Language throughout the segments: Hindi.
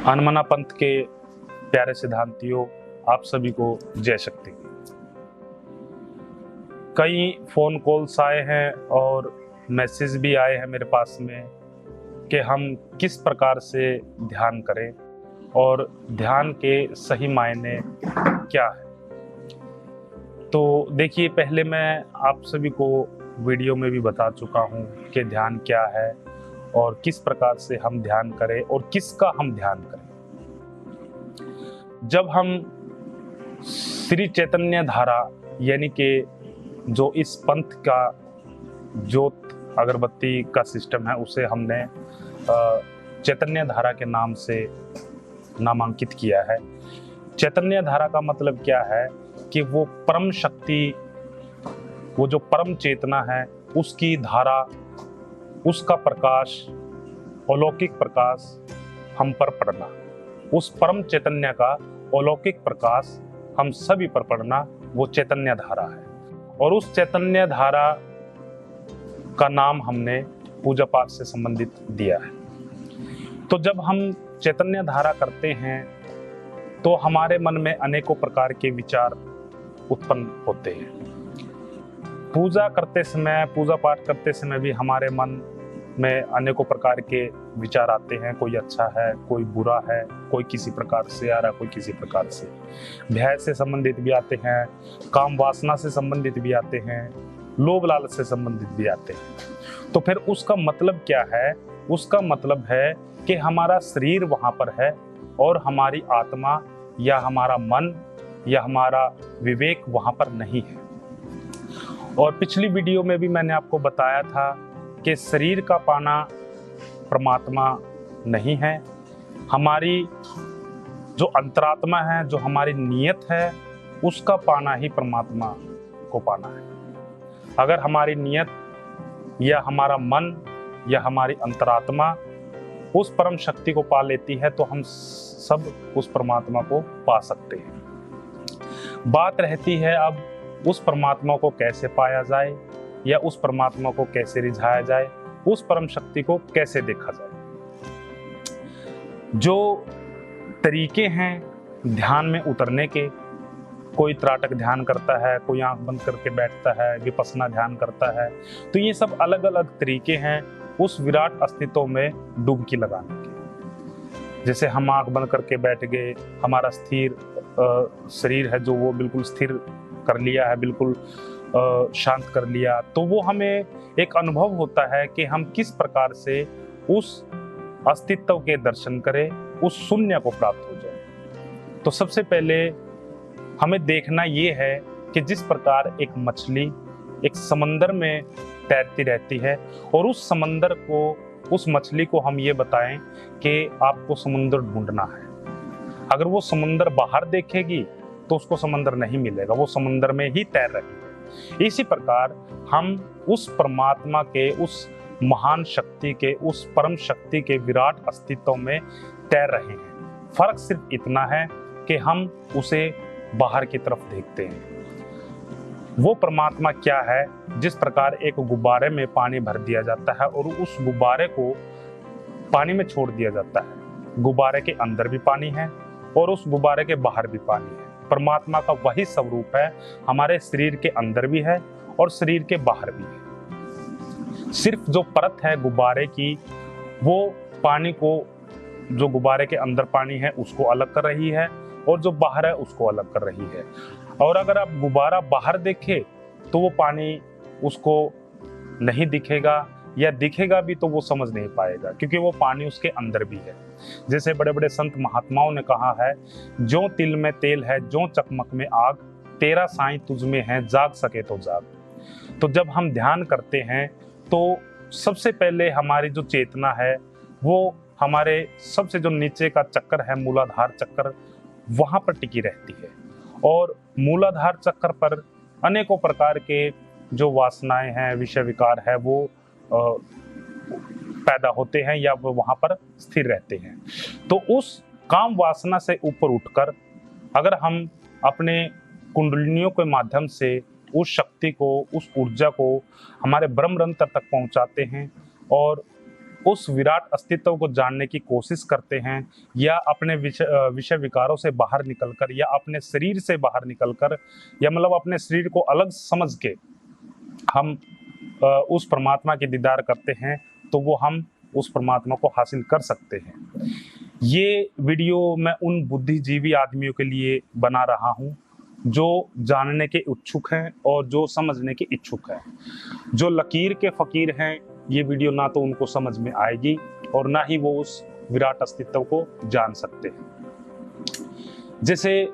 हनुमाना पंथ के प्यारे सिद्धांतियों, आप सभी को जय शक्ति। कई फोन कॉल्स आए हैं और मैसेज भी आए हैं मेरे पास में कि हम किस प्रकार से ध्यान करें और ध्यान के सही मायने क्या है। तो देखिए, पहले मैं आप सभी को वीडियो में भी बता चुका हूँ कि ध्यान क्या है और किस प्रकार से हम ध्यान करें और किसका हम ध्यान करें। जब हम श्री चैतन्य धारा यानी कि जो इस पंथ का ज्योत अगरबत्ती का सिस्टम है, उसे हमने चैतन्य धारा के नाम से नामांकित किया है। चैतन्य धारा का मतलब क्या है कि वो परम शक्ति, वो जो परम चेतना है, उसकी धारा, उसका प्रकाश, अलौकिक प्रकाश हम पर पड़ना, उस परम चैतन्य का अलौकिक प्रकाश हम सभी पर पड़ना, वो चैतन्य धारा है। और उस चैतन्य धारा का नाम हमने पूजा पाठ से संबंधित दिया है। तो जब हम चैतन्य धारा करते हैं तो हमारे मन में अनेकों प्रकार के विचार उत्पन्न होते हैं। पूजा करते समय, पूजा पाठ करते समय भी हमारे मन में अनेकों प्रकार के विचार आते हैं। कोई अच्छा है, कोई बुरा है, कोई किसी प्रकार से आ रहा है, कोई किसी प्रकार से। भय से संबंधित भी आते हैं, काम वासना से संबंधित भी आते हैं, लोभ लालच से संबंधित भी आते हैं। तो फिर उसका मतलब क्या है? उसका मतलब है कि हमारा शरीर वहां पर है और हमारी आत्मा या हमारा मन या हमारा विवेक वहां पर नहीं है। और पिछली वीडियो में भी मैंने आपको बताया था कि शरीर का पाना परमात्मा नहीं है। हमारी जो अंतरात्मा है, जो हमारी नियत है, उसका पाना ही परमात्मा को पाना है। अगर हमारी नियत या हमारा मन या हमारी अंतरात्मा उस परम शक्ति को पा लेती है तो हम सब उस परमात्मा को पा सकते हैं। बात रहती है अब उस परमात्मा को कैसे पाया जाए या उस परमात्मा को कैसे रिझाया जाए, उस परम शक्ति को कैसे देखा जाए। जो तरीके हैं ध्यान में उतरने के, कोई त्राटक ध्यान करता है, कोई आंख बंद करके बैठता है, विपस्सना ध्यान करता है। तो ये सब अलग अलग तरीके हैं उस विराट अस्तित्व में डुबकी लगाने के। जैसे हम आंख बंद करके बैठ गए, हमारा स्थिर शरीर है जो वो बिल्कुल स्थिर कर लिया है, बिल्कुल शांत कर लिया, तो वो हमें एक अनुभव होता है कि हम किस प्रकार से उस अस्तित्व के दर्शन करें, उस शून्य को प्राप्त हो जाए। तो सबसे पहले हमें देखना ये है कि जिस प्रकार एक मछली एक समंदर में तैरती रहती है और उस समंदर को, उस मछली को हम ये बताएं कि आपको समुद्र ढूंढना है। अगर वो समुद्र बाहर देखेगी तो उसको समुद्र नहीं मिलेगा, वो समुद्र में ही तैर रही है। इसी प्रकार हम उस परमात्मा के, उस महान शक्ति के, उस परम शक्ति के विराट अस्तित्व में तैर रहे हैं। फर्क सिर्फ इतना है कि हम उसे बाहर की तरफ देखते हैं। वो परमात्मा क्या है? जिस प्रकार एक गुब्बारे में पानी भर दिया जाता है और उस गुब्बारे को पानी में छोड़ दिया जाता है, गुब्बारे के अंदर भी पानी है और उस गुब्बारे के बाहर भी पानी है। परमात्मा का वही स्वरूप है, हमारे शरीर के अंदर भी है और शरीर के बाहर भी है। सिर्फ जो परत है गुब्बारे की, वो पानी को, जो गुब्बारे के अंदर पानी है उसको अलग कर रही है और जो बाहर है उसको अलग कर रही है। और अगर आप गुब्बारा बाहर देखें तो वो पानी उसको नहीं दिखेगा, या दिखेगा भी तो वो समझ नहीं पाएगा, क्योंकि वो पानी उसके अंदर भी है। जैसे बड़े बड़े संत महात्माओं ने कहा है, जो तिल में तेल है, जो चकमक में आग, तेरा साईं तुझ में है, जाग सके तो जाग। तो जब हम ध्यान करते हैं तो सबसे पहले हमारी जो चेतना है वो हमारे सबसे जो नीचे का चक्कर है, मूलाधार चक्कर, वहां पर टिकी रहती है। और मूलाधार चक्कर पर अनेकों प्रकार के जो वासनाएं हैं, विषय विकार है, वो पैदा होते हैं या वो वहां पर स्थिर रहते हैं। तो उस काम वासना से ऊपर उठकर अगर हम अपने कुंडलिनियों के माध्यम से उस शक्ति को, उस ऊर्जा को हमारे ब्रह्मरंध्र तक पहुंचाते हैं और उस विराट अस्तित्व को जानने की कोशिश करते हैं, या अपने विषय विकारों से बाहर निकलकर, या अपने शरीर से बाहर निकलकर, या मतलब अपने शरीर को अलग समझ के हम उस परमात्मा की दीदार करते हैं, तो वो हम उस परमात्मा को हासिल कर सकते हैं। ये वीडियो मैं उन बुद्धिजीवी आदमियों के लिए बना रहा हूँ जो जानने के इच्छुक हैं और जो समझने के इच्छुक हैं। जो लकीर के फकीर हैं, ये वीडियो ना तो उनको समझ में आएगी और ना ही वो उस विराट अस्तित्व को जान सकते हैं। जैसे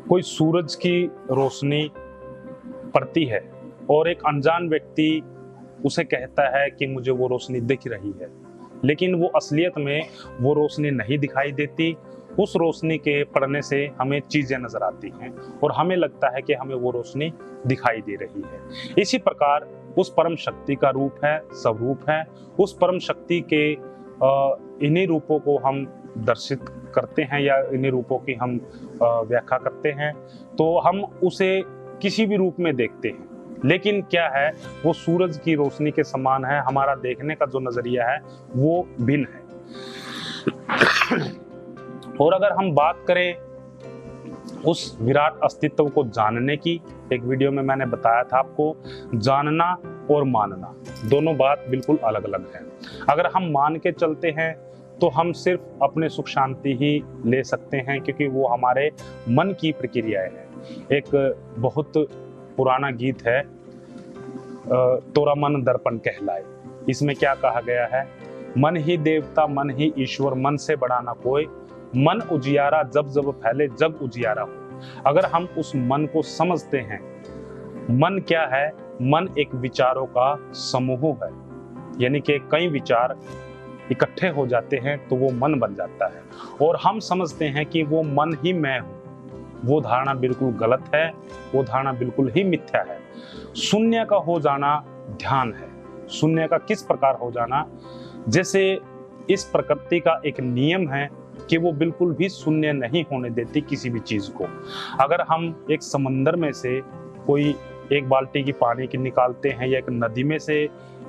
कोई सूरज की रोशनी पड़ती है और एक अनजान व्यक्ति उसे कहता है कि मुझे वो रोशनी दिख रही है, लेकिन वो असलियत में वो रोशनी नहीं दिखाई देती। उस रोशनी के पड़ने से हमें चीजें नजर आती हैं और हमें लगता है कि हमें वो रोशनी दिखाई दे रही है। इसी प्रकार उस परम शक्ति का रूप है, स्वरूप है। उस परम शक्ति के इन्हीं रूपों को हम दर्शित करते हैं या इन्हीं रूपों की हम व्याख्या करते हैं, तो हम उसे किसी भी रूप में देखते हैं। लेकिन क्या है, वो सूरज की रोशनी के समान है। हमारा देखने का जो नजरिया है वो भिन्न है। और अगर हम बात करें उस विराट अस्तित्व को जानने की, एक वीडियो में मैंने बताया था आपको, जानना और मानना दोनों बात बिल्कुल अलग अलग है। अगर हम मान के चलते हैं तो हम सिर्फ अपने सुख शांति ही ले सकते हैं, क्योंकि वो हमारे मन की प्रक्रियाएं हैं। एक बहुत पुराना गीत है, तोरा मन दर्पण कहलाए। इसमें क्या कहा गया है, मन ही देवता मन ही ईश्वर, मन से बड़ा ना कोई, मन उजियारा जब जब फैले जग उजियारा हो। अगर हम उस मन को समझते हैं, मन क्या है, मन एक विचारों का समूह है, यानी कि कई विचार इकट्ठे हो जाते हैं तो वो मन बन जाता है। और हम समझते हैं कि वो मन ही मैं हूं, वो धारणा बिल्कुल गलत है, वो धारणा बिल्कुल ही मिथ्या है। शून्य का हो जाना ध्यान है। शून्य का किस प्रकार हो जाना, जैसे इस प्रकृति का एक नियम है कि वो बिल्कुल भी शून्य नहीं होने देती किसी भी चीज को। अगर हम एक समंदर में से कोई एक बाल्टी की पानी की निकालते हैं या एक नदी में से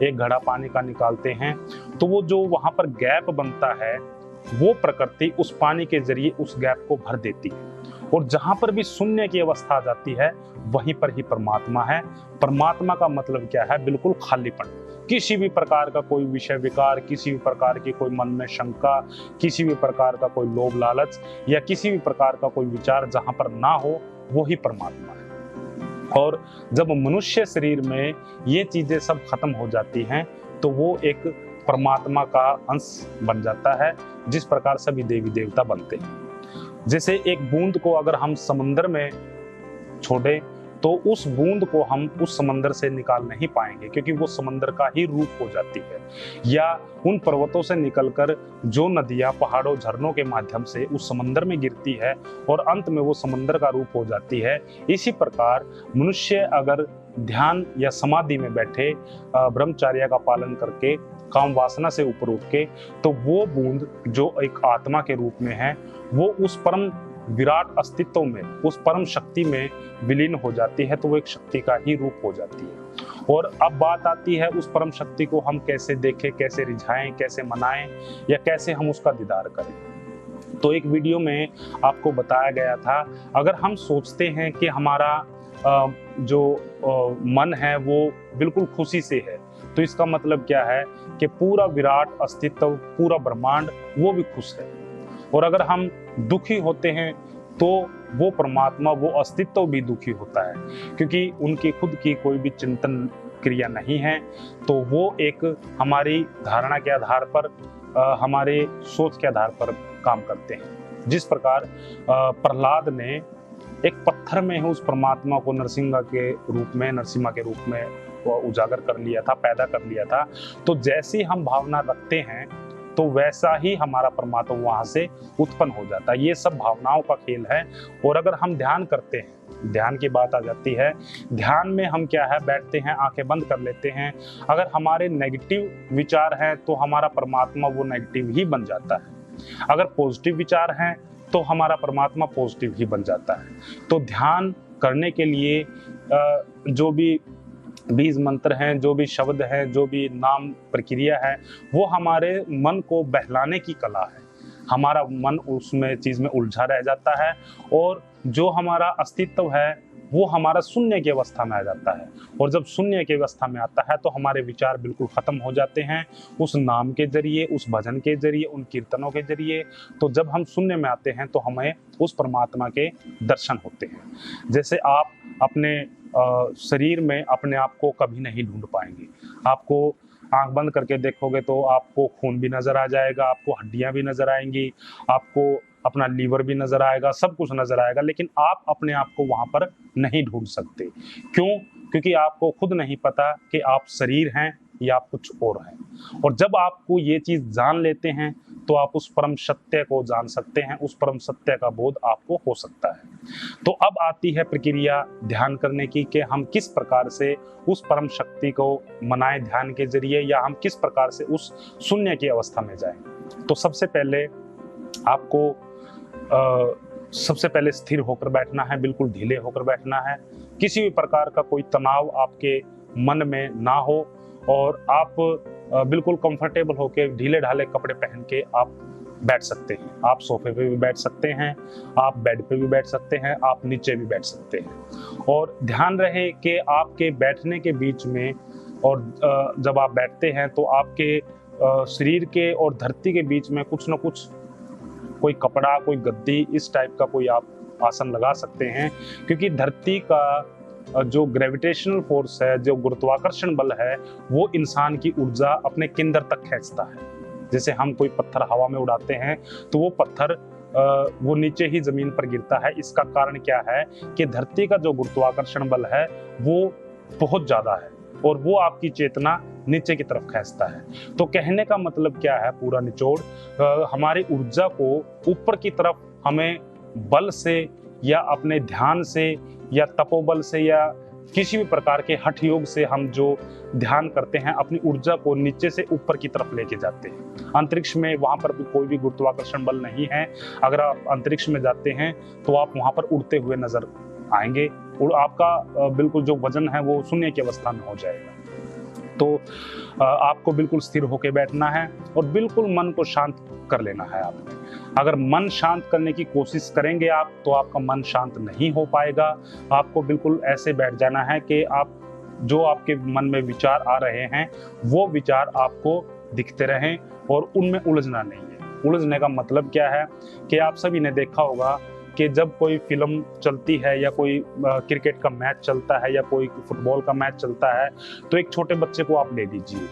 एक घड़ा पानी का निकालते हैं, तो वो जो वहां पर गैप बनता है, वो प्रकृति उस पानी के जरिए उस गैप को भर देती है। और जहां पर भी शून्य की अवस्था आ जाती है, वहीं पर ही परमात्मा है। परमात्मा का मतलब क्या है, बिल्कुल खालीपन। किसी भी प्रकार का कोई विषय विकार, किसी भी प्रकार की कोई मन में शंका, किसी भी प्रकार का कोई लोभ लालच या किसी भी प्रकार का कोई विचार जहां पर ना हो, वो ही परमात्मा है। और जब मनुष्य शरीर में ये चीजें सब खत्म हो जाती हैं, तो वो एक परमात्मा का अंश बन जाता है, जिस प्रकार सभी देवी देवता बनते हैं। जैसे एक बूंद को अगर हम समंदर में छोड़ें, तो उस बूंद को हम उस समंदर से निकाल नहीं पाएंगे, क्योंकि वो समंदर का ही रूप हो जाती है। या उन पर्वतों से निकलकर जो नदियां पहाड़ों झरनों के माध्यम से उस समंदर में गिरती है और अंत में वो समंदर का रूप हो जाती है। इसी प्रकार मनुष्य अगर ध्यान या समाधि में बैठे, ब्रह्मचर्य का पालन करके, काम वासना से ऊपर उठ के, तो वो बूंद जो एक आत्मा के रूप में है, वो उस परम विराट अस्तित्व में, उस परम शक्ति में विलीन हो जाती है, तो वो एक शक्ति का ही रूप हो जाती है। और अब बात आती है उस परम शक्ति को हम कैसे देखें, कैसे रिझाएं, कैसे मनाएं, या कैसे हम उसका दीदार करें। तो एक वीडियो में आपको बताया गया था, अगर हम सोचते हैं कि हमारा जो मन है वो बिल्कुल खुशी से है, तो इसका मतलब क्या है कि पूरा विराट अस्तित्व, पूरा ब्रह्मांड वो भी खुश है। और अगर हम दुखी होते हैं तो वो परमात्मा, वो अस्तित्व भी दुखी होता है, क्योंकि उनकी खुद की कोई भी चिंतन क्रिया नहीं है। तो वो एक हमारी धारणा के आधार पर, हमारे सोच के आधार पर काम करते हैं। जिस प्रकार प्रहलाद ने एक पत्थर में ही उस परमात्मा को नरसिंहा के रूप में उजागर कर लिया था, पैदा कर लिया था। तो जैसी हम भावना रखते हैं, तो वैसा ही हमारा परमात्मा वहां से उत्पन्न हो जाता है। ये सब भावनाओं का खेल है। और अगर हम ध्यान करते हैं, ध्यान की बात आ जाती है, ध्यान में हम क्या है, बैठते हैं, आंखें बंद कर लेते हैं। अगर हमारे नेगेटिव विचार हैं तो हमारा परमात्मा वो नेगेटिव ही बन जाता है। अगर पॉजिटिव विचार हैं तो हमारा परमात्मा पॉजिटिव ही बन जाता है। तो ध्यान करने के लिए जो भी बीज मंत्र हैं, जो भी शब्द हैं, जो भी नाम प्रक्रिया है, वो हमारे मन को बहलाने की कला है। हमारा मन उसमें चीज में उलझा रह जाता है और जो हमारा अस्तित्व है वो हमारा शून्य की अवस्था में आ जाता है। और जब शून्य की अवस्था में आता है तो हमारे विचार बिल्कुल खत्म हो जाते हैं उस नाम के जरिए, उस भजन के जरिए, उन कीर्तनों के जरिए। तो जब हम शून्य में आते हैं तो हमें उस परमात्मा के दर्शन होते हैं। जैसे आप अपने शरीर में अपने आप को कभी नहीं ढूंढ पाएंगे। आपको आंख बंद करके देखोगे तो आपको खून भी नजर आ जाएगा, आपको हड्डियां भी नजर आएंगी, आपको अपना लीवर भी नजर आएगा, सब कुछ नजर आएगा, लेकिन आप अपने आप को वहां पर नहीं ढूंढ सकते। क्यों? क्योंकि आपको खुद नहीं पता कि आप शरीर हैं या आप कुछ और हैं। और जब आपको ये चीज जान लेते हैं तो आप उस परम सत्य को जान सकते हैं, उस परम सत्य का बोध आपको हो सकता है। तो अब आती है प्रक्रिया ध्यान करने की कि हम किस प्रकार से उस परम शक्ति को मनाएं ध्यान के जरिए, या हम किस प्रकार से उस शून्य की अवस्था में जाएं। तो सबसे पहले आपको सबसे पहले स्थिर होकर बैठना है, बिल्कुल ढीले होकर बैठना है। किसी भी प्रकार का कोई तनाव आपके मन में ना हो और आप बिल्कुल कंफर्टेबल होकर ढीले ढाले कपड़े पहन के आप बैठ सकते हैं। आप सोफे पे भी बैठ सकते हैं, आप बेड पे भी बैठ सकते हैं, आप नीचे भी बैठ सकते हैं। और ध्यान रहे कि आपके बैठने के बीच में और जब आप बैठते हैं तो आपके शरीर के और धरती के बीच में कुछ ना कुछ कोई कपड़ा, कोई गद्दी, इस टाइप का कोई आप आसन लगा सकते हैं। क्योंकि धरती का जो ग्रेविटेशनल फोर्स है, जो गुरुत्वाकर्षण बल है, वो इंसान की ऊर्जा अपने केंद्र तक खींचता है। जैसे हम कोई पत्थर हवा में उड़ाते हैं तो वो पत्थर वो नीचे ही जमीन पर गिरता है। इसका कारण क्या है कि धरती का जो गुरुत्वाकर्षण बल है वो बहुत ज्यादा है और वो आपकी चेतना नीचे की तरफ खींचता है। तो कहने का मतलब क्या है, पूरा निचोड़, हमारी ऊर्जा को ऊपर की तरफ हमें बल से या अपने ध्यान से या तपोबल से या किसी भी प्रकार के हठ योग से हम जो ध्यान करते हैं, अपनी ऊर्जा को नीचे से ऊपर की तरफ लेके जाते हैं। अंतरिक्ष में वहां पर भी कोई भी गुरुत्वाकर्षण बल नहीं है। अगर आप अंतरिक्ष में जाते हैं तो आप वहां पर उड़ते हुए नजर आएंगे और आपका बिल्कुल जो वजन है वो शून्य की अवस्था में हो जाएगा। तो आपको बिल्कुल स्थिर होकर बैठना है और बिल्कुल मन को शांत कर लेना है आपने। अगर मन शांत करने की कोशिश करेंगे आप तो आपका मन शांत नहीं हो पाएगा। आपको बिल्कुल ऐसे बैठ जाना है कि आप जो आपके मन में विचार आ रहे हैं वो विचार आपको दिखते रहें और उनमें उलझना नहीं है। उलझने का मतलब क्या है कि आप सभी ने देखा होगा कि जब कोई फिल्म चलती है या कोई क्रिकेट का मैच चलता है या कोई फुटबॉल का मैच चलता है तो एक छोटे बच्चे को आप ले दीजिए,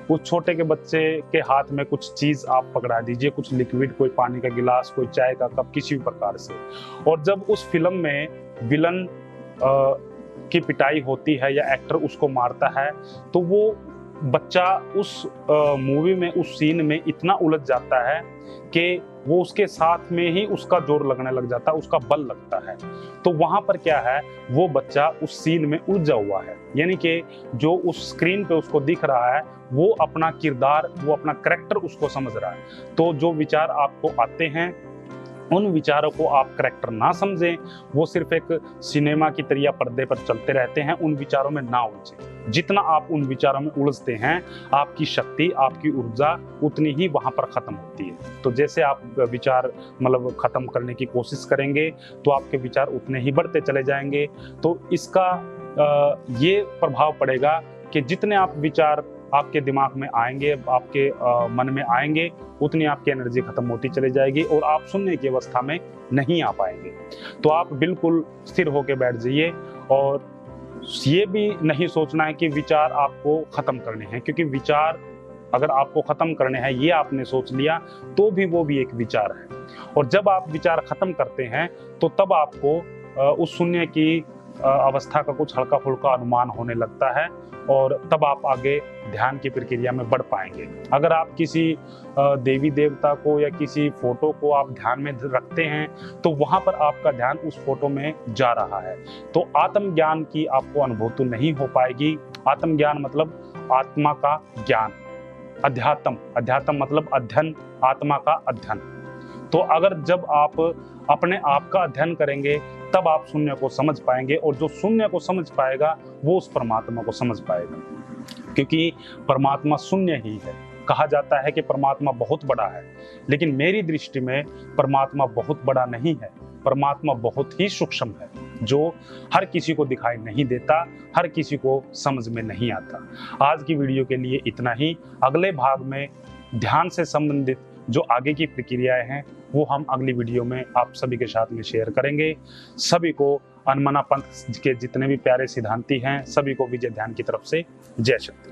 उस छोटे के बच्चे के हाथ में कुछ चीज आप पकड़ा दीजिए, कुछ लिक्विड, कोई पानी का गिलास, कोई चाय का कप, किसी भी प्रकार से। और जब उस फिल्म में विलन की पिटाई होती है या एक्टर उसको मारता है तो वो बच्चा उस मूवी में, उस सीन में इतना उलझ जाता है कि वो उसके साथ में ही उसका जोर लगने लग जाता है, उसका बल लगता है। तो वहां पर क्या है, वो बच्चा उस सीन में उलझा हुआ है, यानी कि जो उस स्क्रीन पे उसको दिख रहा है वो अपना किरदार, वो अपना कैरेक्टर उसको समझ रहा है। तो जो विचार आपको आते हैं उन विचारों को आप करैक्टर ना समझें, वो सिर्फ एक सिनेमा की तरह पर्दे पर चलते रहते हैं, उन विचारों में ना उलझें। जितना आप उन विचारों में उलझते हैं आपकी शक्ति, आपकी ऊर्जा उतनी ही वहां पर खत्म होती है। तो जैसे आप विचार मतलब खत्म करने की कोशिश करेंगे तो आपके विचार उतने ही बढ़ते चले जाएंगे। तो इसका ये प्रभाव पड़ेगा कि जितने आप विचार आपके दिमाग में आएंगे, आपके मन में आएंगे, उतनी आपकी एनर्जी खत्म होती चली जाएगी और आप सुनने की अवस्था में नहीं आ पाएंगे। तो आप बिल्कुल स्थिर होकर बैठ जाइए और ये भी नहीं सोचना है कि विचार आपको खत्म करने हैं, क्योंकि विचार अगर आपको खत्म करने हैं ये आपने सोच लिया तो भी वो भी एक विचार है। और जब आप विचार खत्म करते हैं तो तब आपको उस शून्य की अवस्था का कुछ हल्का फुल्का अनुमान होने लगता है और तब आप आगे ध्यान की प्रक्रिया में बढ़ पाएंगे। अगर आप किसी देवी देवता को या किसी फोटो को आप ध्यान में रखते हैं तो वहां पर आपका ध्यान उस फोटो में जा रहा है, तो आत्मज्ञान की आपको अनुभूति नहीं हो पाएगी। आत्मज्ञान मतलब आत्मा का ज्ञान, अध्यात्म, अध्यात्म मतलब अध्ययन, आत्मा का अध्ययन। तो अगर जब आप अपने आप का अध्ययन करेंगे तब आप शून्य को समझ पाएंगे, और जो शून्य को समझ पाएगा वो उस परमात्मा को समझ पाएगा, क्योंकि परमात्मा शून्य ही है। कहा जाता है कि परमात्मा बहुत बड़ा है, लेकिन मेरी दृष्टि में परमात्मा बहुत बड़ा नहीं है। परमात्मा बहुत ही सूक्ष्म है, जो हर किसी को दिखाई नहीं देता, हर किसी को समझ में नहीं आता। आज की वीडियो के लिए इतना ही। अगले भाग में ध्यान से संबंधित जो आगे की प्रक्रियाएं हैं वो हम अगली वीडियो में आप सभी के साथ में शेयर करेंगे। सभी को अनमना पंथ के जितने भी प्यारे सिद्धांती हैं, सभी को विजय ध्यान की तरफ से जय शक्ति।